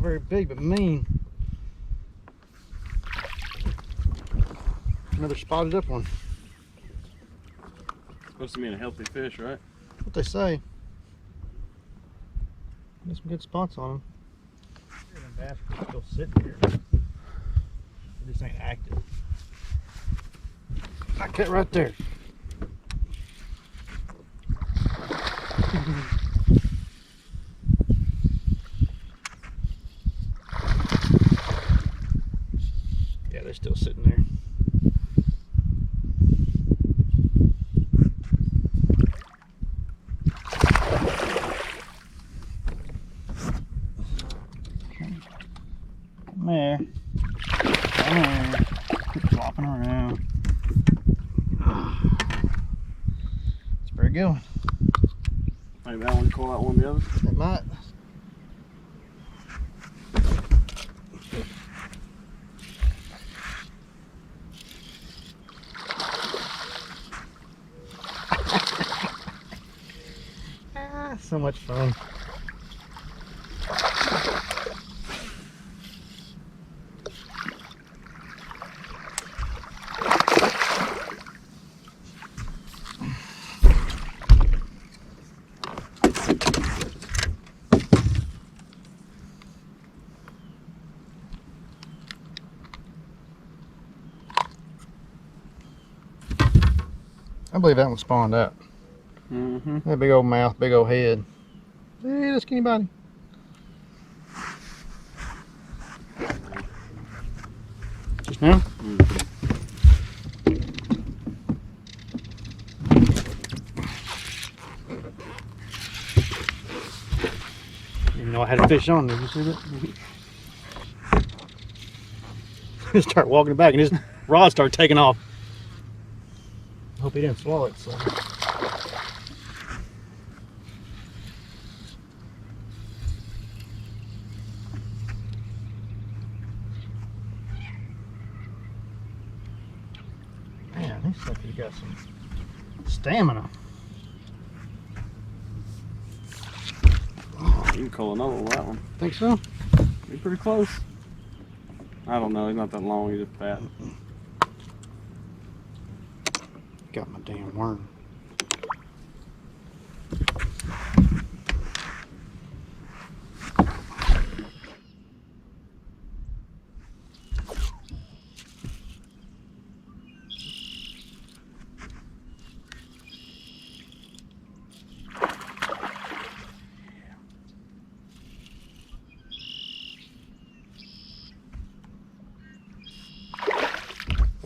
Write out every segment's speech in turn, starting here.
very big, but mean. Another spotted up one. Supposed to mean a healthy fish, right? That's what they say. Got some good spots on them. Bass are still sitting here. They just ain't active. I cut right there. Yeah, they're still sitting there. Come here. Come here. Keep flopping around. It's a pretty good one. Maybe that one call out one of the others. It might. So much fun. I believe that one spawned out. Mm-hmm. That big old mouth, big old head. Hey, the skinny body. Just now? Mm-hmm. Didn't know I had a fish on. Did you see that? Just start walking back and his rod started taking off. Hope he didn't swallow it. So. Man, this sucker's got some stamina. You can call another one, that one. Think so? Be pretty close. I don't know, he's not that long, he's just fat. Got my damn worm.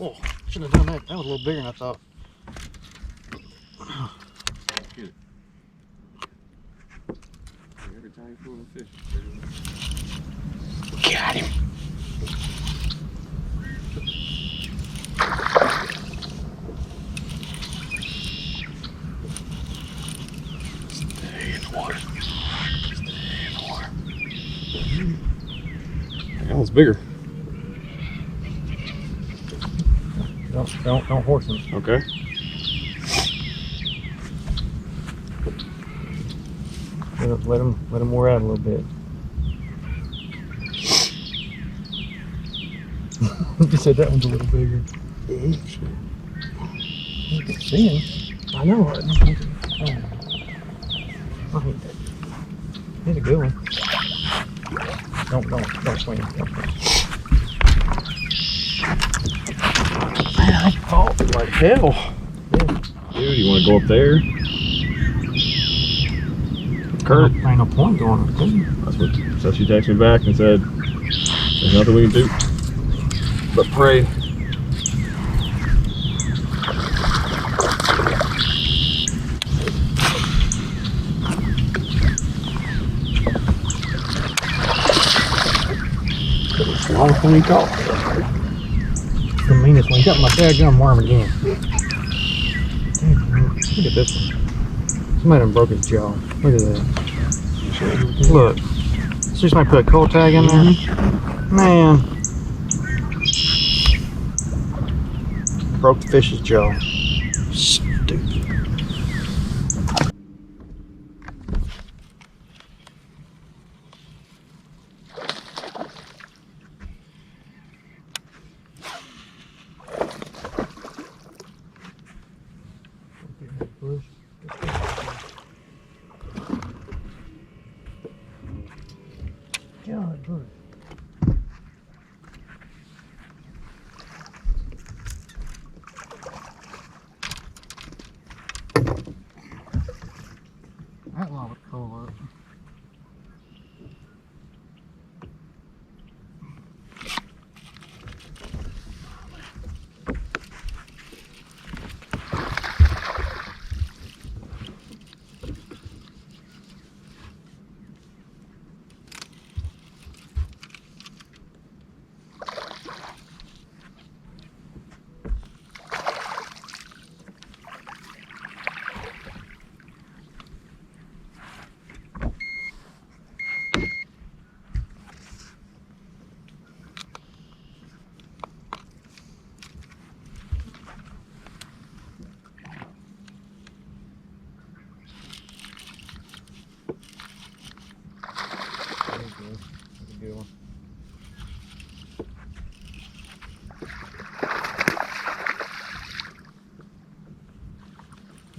Oh, shouldn't have done that. That was a little bigger than I thought. Get it. Every time you pull a fish, Got him. Stay in the water. Stay in the water. that one's bigger. Don't horse him. Okay. Let him wear out a little bit. You said that one's a little bigger. You can see him. I know. I hate that. He's a good one. Don't swing. Don't swing. Man, I fought like hell. Yeah. Dude, you want to go up there? Kurt? Ain't no point going up there. That's what. So she texted me back and said, "There's nothing we can do but pray." Longest one he caught. The meanest one. He got my dadgum worm again. Damn, look at this one. Somebody done broke his jaw. Look at that. Look. See somebody put a cold tag in there? Man. Broke the fish's jaw. Stupid.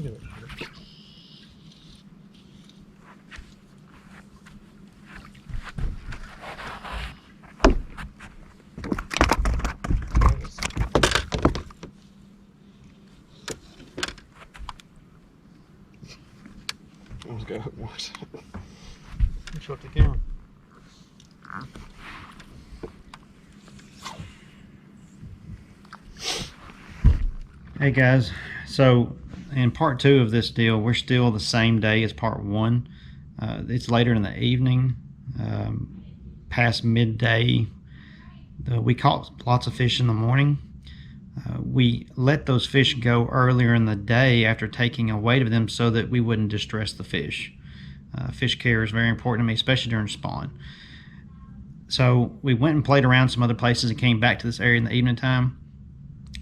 Look at that. Let's go hook once. Short the camera. Hey guys, so in part 2 of this deal, we're still the same day as part 1. It's later in the evening, past midday. We caught lots of fish in the morning. We let those fish go earlier in the day after taking a weight of them so that we wouldn't distress the fish. Fish care is very important to me, especially during spawn. So we went and played around some other places and came back to this area in the evening time,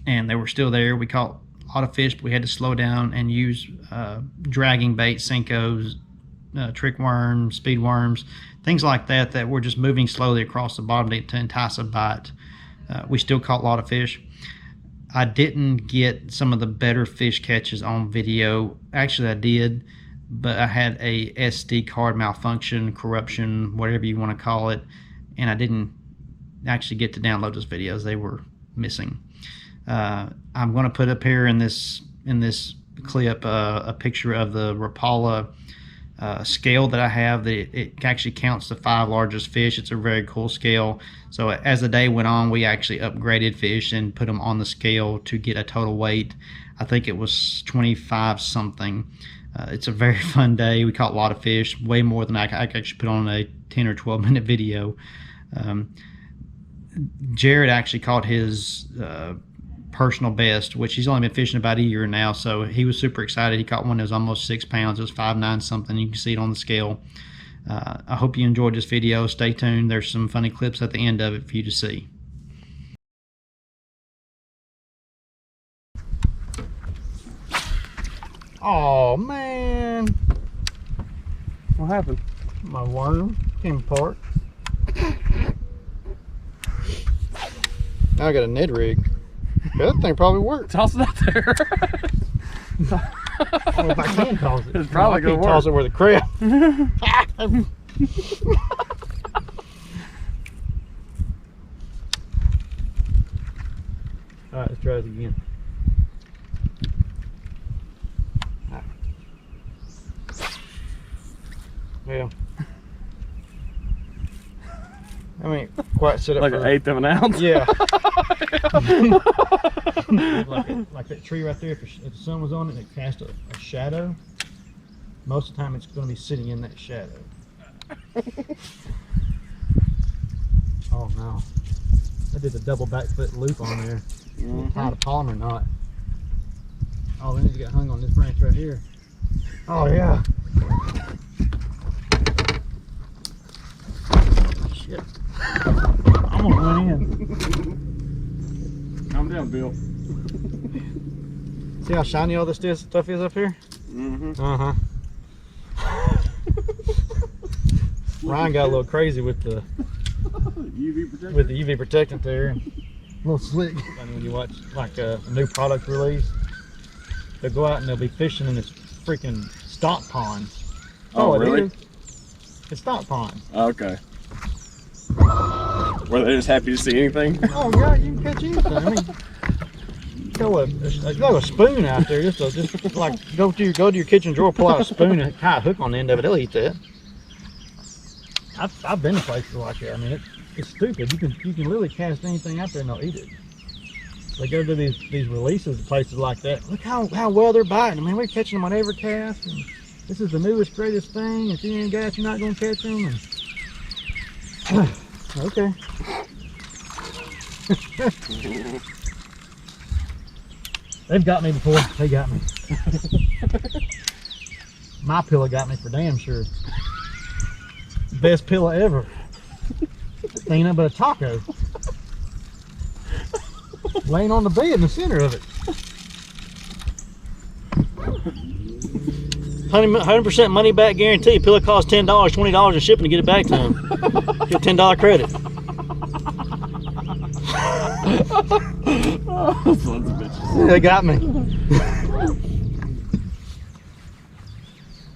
and they were still there. We caught a lot of fish, but we had to slow down and use dragging bait, Senkos, trick worms, speed worms, things like that that were just moving slowly across the bottom to entice a bite. We still caught a lot of fish. I didn't get some of the better fish catches on video. Actually, I did, but I had a SD card malfunction, corruption, whatever you want to call it, and I didn't actually get to download those videos. They were missing. I'm going to put up here in this clip a picture of the Rapala scale that I have. That it actually counts the 5 largest fish. It's a very cool scale. So as the day went on, we actually upgraded fish and put them on the scale to get a total weight. I think it was 25 something. It's a very fun day. We caught a lot of fish, way more than I could actually put on a 10 or 12 minute video. Jared actually caught his personal best, which he's only been fishing about a year now, so he was super excited. He caught one that was almost 6 pounds. It was 5.9 something. You can see it on the scale. I hope you enjoyed this video. Stay tuned. There's some funny clips at the end of it for you to see. Oh man, What happened? my worm came apart. Now I got a Ned rig. That thing probably works. Toss it out there. Oh, if I can toss it. It's probably gonna work. Toss it where the crab. All right, let's try this again. All right. Well, I mean, quite set up Like for, 1/8 of an ounce. Yeah. like that tree right there. If the sun was on it and it cast a shadow, most of the time it's going to be sitting in that shadow. Oh no! I did the double back foot loop on there. Tied a polymer knot. Oh, we need to get hung on this branch right here. Oh yeah. Shit. I'm gonna run in. Calm down, Bill. See how shiny all this stuff is up here? Mm-hmm. Ryan got a little crazy with the UV protectant there. And a little slick. And when you watch like a new product release, they'll go out and they'll be fishing in this freaking stock pond. Oh, really? It is. It's stock pond. Okay. Were they just happy to see anything? Oh yeah, you can catch anything. I mean, throw a spoon out there. Just like go to your kitchen drawer, pull out a spoon and tie a hook on the end of it. They'll eat that. I've been to places like that. I mean, it's stupid. You can literally cast anything out there and they'll eat it. They go to these releases, places like that. Look how well they're biting. I mean, we're catching them on every cast. And this is the newest, greatest thing. If you ain't got it, you're not gonna catch them. And, okay. They've got me before. They got me. My pillow got me for damn sure. Best pillow ever. Ain't nothing but a taco. Laying on the bed in the center of it. 100% money back guarantee. Pillow costs $10, $20 in shipping to get it back to them. Get $10 credit. Oh, sons of bitches. They got me.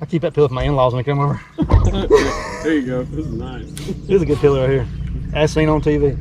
I keep that pillow for my in-laws when they come over. There you go. This is nice. This is a good pillow right here. As seen on TV.